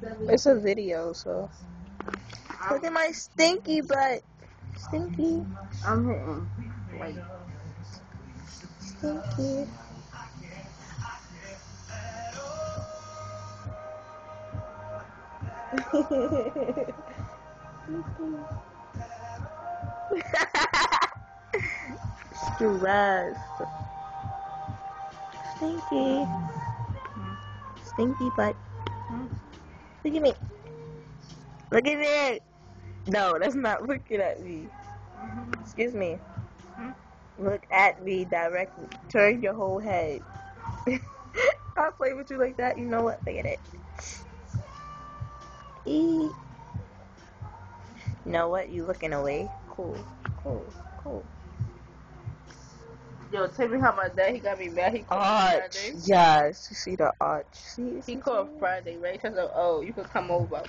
It's a video, so. Look at my stinky butt. Stinky. I'm hitting. Wait. Stinky. Stressed. Stinky. Stinky butt. Look at me. Look at me. No, that's not looking at me. Excuse me. Look at me directly. Turn your whole head. I'll play with you like that. You know what? Look at it. You know what? You looking away? Cool. Cool. Cool. Yo, tell me how my dad, he got me mad. He called me Arch. Friday. Yes. You see the arch. See? He called Friday, right? He said, oh, you could come over.